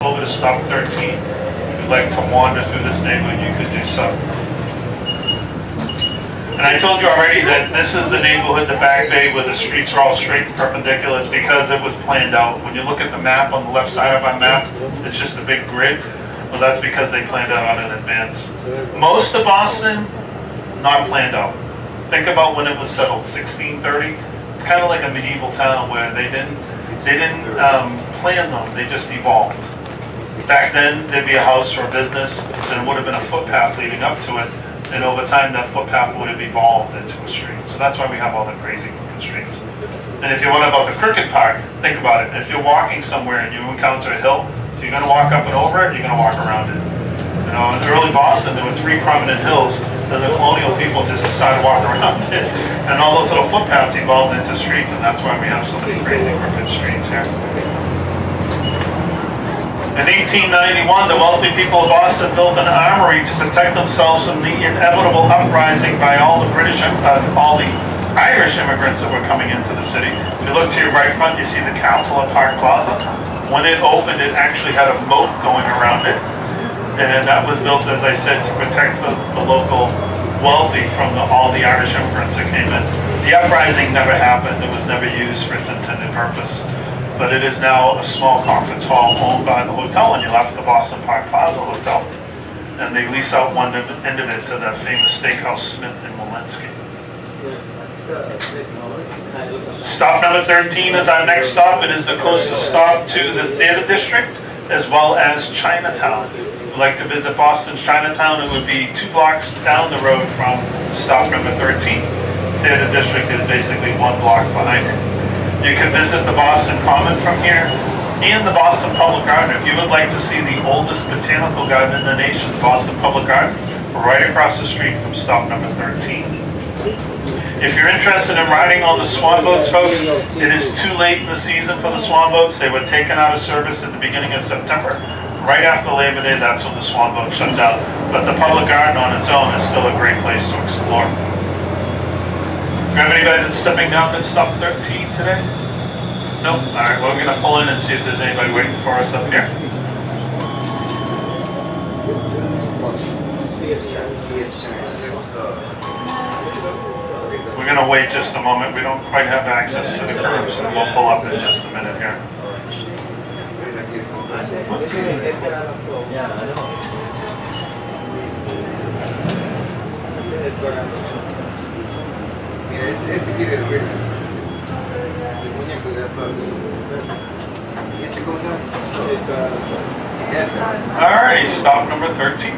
over to stop 13. If you'd like to wander through this neighborhood, you could do so. And I told you already that this is the neighborhood, the Back Bay, where the streets are all straight and perpendicular. It's because it was planned out. When you look at the map on the left side of our map, it's just a big grid. Well, that's because they planned it out in advance. Most of Boston, not planned out. Think about when it was settled, 1630. It's kind of like a medieval town where they didn't plan them, they just evolved. Back then, there'd be a house or a business, and it would have been a footpath leading up to it. And over time, that footpath would have evolved into a street. So that's why we have all the crazy looking streets. And if you want about the crooked part, think about it. If you're walking somewhere and you encounter a hill, if you're going to walk up and over it, you're going to walk around it. You know, in early Boston, there were 3 prominent hills that the colonial people just decided to walk around it. And all those little footpaths evolved into streets, and that's why we have so many crazy crooked streets here. In 1891, the wealthy people of Boston built an armory to protect themselves from the inevitable uprising by all the Irish immigrants that were coming into the city. If you look to your right front, you see the castle at Park Plaza. When it opened, it actually had a moat going around it. And that was built, as I said, to protect the local wealthy from all the Irish immigrants that came in. The uprising never happened. It was never used for its intended purpose. But it is now a small conference hall owned by the hotel on your left, the Boston Park Plaza Hotel. And they lease out one end of it to the famous steakhouse Smith and Walensky. Stop number 13 is our next stop. It is the closest stop to the Theater District as well as Chinatown. If you'd like to visit Boston's Chinatown, it would be 2 blocks down the road from stop number 13. Theater District is basically 1 block behind it. You can visit the Boston Common from here and the Boston Public Garden. If you would like to see the oldest botanical garden in the nation, the Boston Public Garden, right across the street from stop number 13. If you're interested in riding on the swan boats, folks, it is too late in the season for the swan boats. They were taken out of service at the beginning of September. Right after Labor Day, that's when the swan boat shut down. But the Public Garden on its own is still a great place to explore. Do you have anybody that's stepping down at stop 13 today? Nope. All right, well, we're going to pull in and see if there's anybody waiting for us up here. We're going to wait just a moment. We don't quite have access to the curb, so we'll pull up in just a minute here. Alright, stop number 13.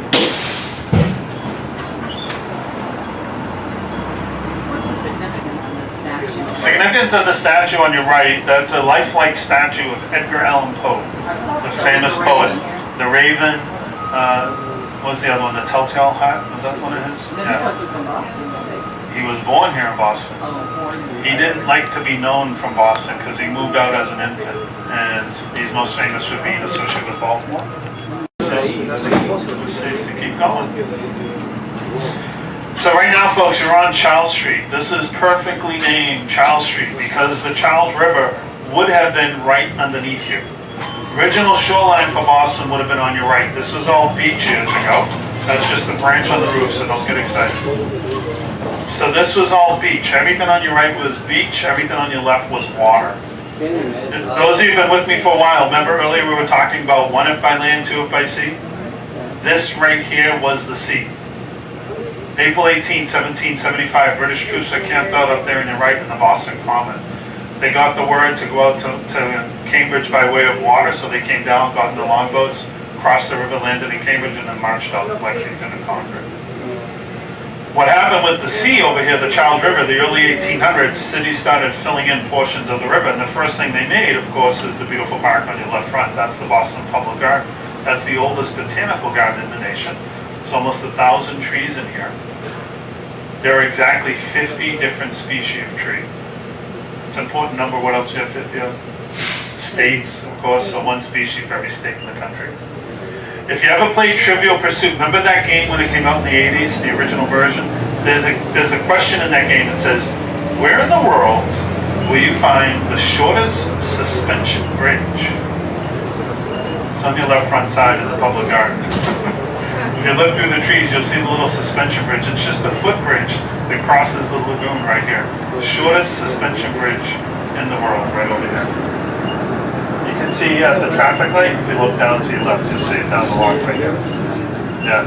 What's the significance of this statue? Significance of the statue on your right, that's a lifelike statue of Edgar Allan Poe, the famous poet. The Raven, what was the other one, the Telltale Heart? Was that one of his? Then he wasn't from Boston, I think. He was born here in Boston. Oh, born He didn't like to be known from Boston because he moved out as an infant, and he's most famous for being associated with Baltimore. So it's safe to keep going. So right now, folks, you're on Charles Street. This is perfectly named Charles Street because the Charles River would have been right underneath you. Original shoreline for Boston would have been on your right. This was all beach years ago. That's just the branch on the roof, so don't get excited. So this was all beach. Everything on your right was beach. Everything on your left was water. Those of you who've been with me for a while, remember earlier we were talking about 1 if by land, 2 if by sea? This right here was the sea. April 18, 1775, British troops are camped out up there in your right in the Boston Common. They got the word to go out to Cambridge by way of water, so they came down, got in the longboats, crossed the river, landed in Cambridge, and then marched out to Lexington and Concord. What happened with the sea over here, the Charles River, the early 1800s, cities started filling in portions of the river, and the first thing they made, of course, is the beautiful park on your left front. That's the Boston Public Garden. That's the oldest botanical garden in the nation. There's almost 1,000 trees in here. There are exactly 50 different species of tree. It's an important number. What else do you have 50 of? States, of course, so 1 species for every state in the country. If you ever played Trivial Pursuit, remember that game when it came out in the 80s, the original version? There's a question in that game that says, where in the world will you find the shortest suspension bridge? It's on your left front side of the public garden. If you look through the trees, you'll see the little suspension bridge. It's just a footbridge that crosses the lagoon right here. The shortest suspension bridge in the world, right over here. You can see the traffic light. If you look down to your left, you'll see it down the walk right here. Yeah.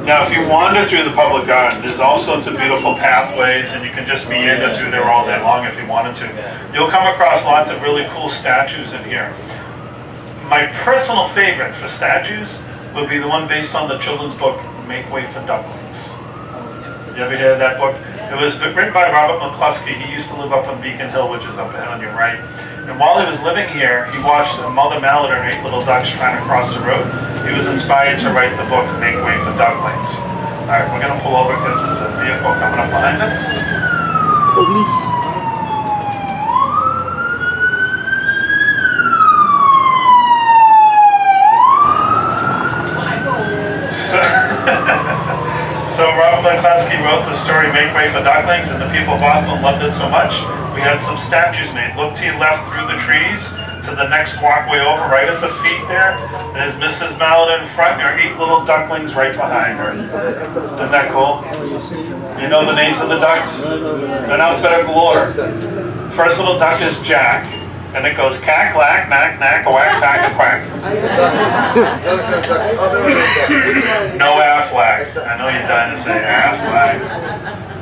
Now, if you wander through the public garden, there's all sorts of beautiful pathways, and you can just meander through there all day long if you wanted to. You'll come across lots of really cool statues in here. My personal favorite for statues would be the one based on the children's book, Make Way for Ducklings. You ever hear of that book? It was written by Robert McCluskey. He used to live up on Beacon Hill, which is up ahead on your right. And while he was living here, he watched a mother mallard and 8 little ducks trying to cross the road. He was inspired to write the book, Make Way for Ducklings. All right, we're going to pull over because there's a vehicle coming up behind us. Police. So Robert McCluskey wrote the story Make Way for Ducklings, and the people of Boston loved it so much, we had some statues made. Look to your left through the trees to the next walkway over, right at the feet there. There's Mrs. Mallard in front, and 8 little ducklings right behind her. Isn't that cool? You know the names of the ducks? They're in alphabetical order. First little duck is Jack, and it goes cack, lack, knack, knack, whack, tack, quack. No Aflac. I know you're dying to say Aflac.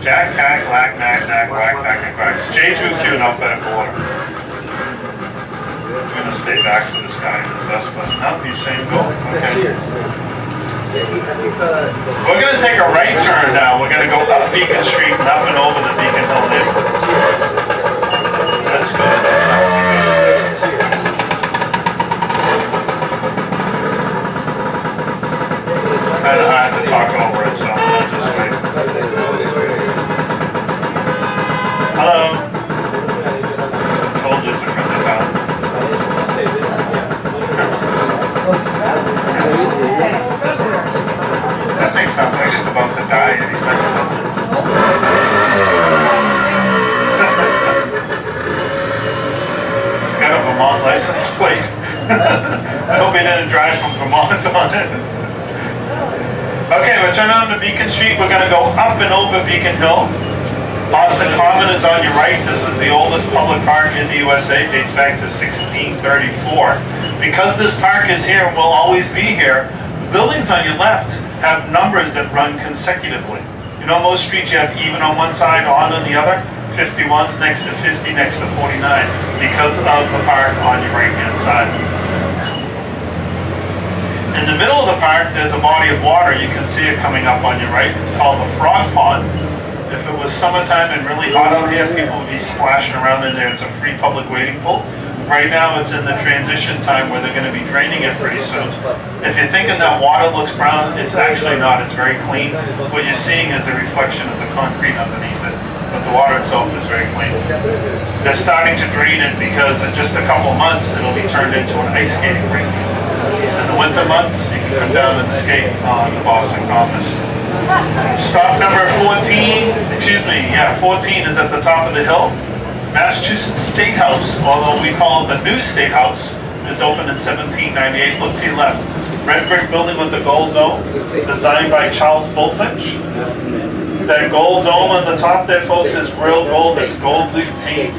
Jack, cack, lack, knack, knack, whack, tack, and quack. J through Q in alphabetical order. I'm going to stay back for this guy in his best, but no, he's saying go. Okay. We're going to take a right turn now. We're going to go up Beacon Street and up and over the Beacon Hill neighborhood. Let's go. Kind of hard to talk over it, so I'm going to just wait. Hello. Told you it's a friendly town. That thing sounds like it's about to die any second. It's got a Vermont license plate. I hope he didn't drive from Vermont on it. Okay, we're turning on to Beacon Street. We're going to go up and over Beacon Hill. Boston Common is on your right. This is the oldest public park in the USA. It dates back to 1634. Because this park is here and will always be here, the buildings on your left have numbers that run consecutively. You know, most streets you have even on one side, on the other. 51's next to 50, next to 49, because of the park on your right-hand side. In the middle of the park, there's a body of water. You can see it coming up on your right. It's called the Frog Pond. If it was summertime and really hot out here, people would be splashing around in there. It's a free public wading pool. Right now, it's in the transition time where they're going to be draining it pretty soon. If you're thinking that water looks brown, it's actually not. It's very clean. What you're seeing is a reflection of the concrete underneath it. But the water itself is very clean. They're starting to drain it because in just a couple months, it'll be turned into an ice skating rink. In the winter months, you can come down and skate on the Boston Common. Stop number 14 is at the top of the hill. Massachusetts State House, although we call it the New State House, is opened in 1798. Look to your left. Red brick building with the gold dome, designed by Charles Bulfinch. That gold dome on the top there, folks, is real gold. It's gold leaf paint.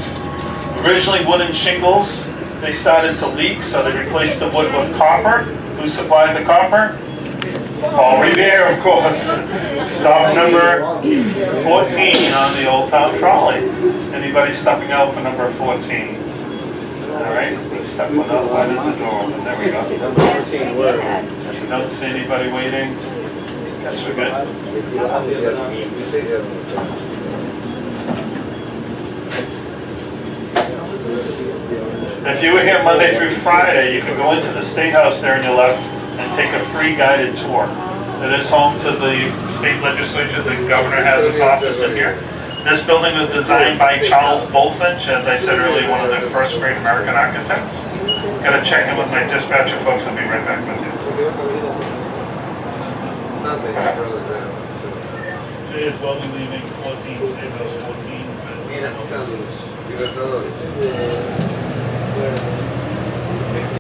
Originally wooden shingles. They started to leak, so they replaced the wood with copper. Who supplied the copper? Paul Revere, of course. Stop number 14 on the Old Town Trolley. Anybody stepping out for number 14? All right, let's step one up right in the door. There we go. Don't see anybody waiting. Guess we're good. If you were here Monday through Friday, you could go into the State House there on your left and take a free guided tour. It is home to the state legislature. The governor has his office in here. This building was designed by Charles Bulfinch, as I said earlier, one of the first great American architects. Got to check in with my dispatcher folks. I'll be right back with you. Today is welding leaving 14, State House 14.